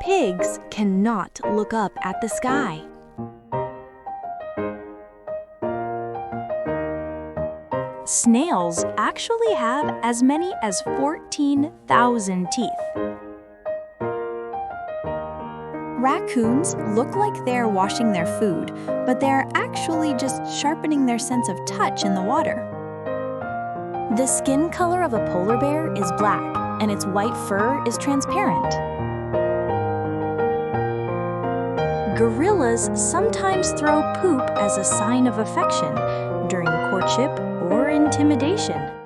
Pigs cannot look up at the sky. Snails actually have as many as 14,000 teeth. Raccoons look like they're washing their food, but they're actually just sharpening their sense of touch in the water. The skin color of a polar bear is black, and its white fur is transparent. Gorillas sometimes throw poop as a sign of affection during courtship or intimidation.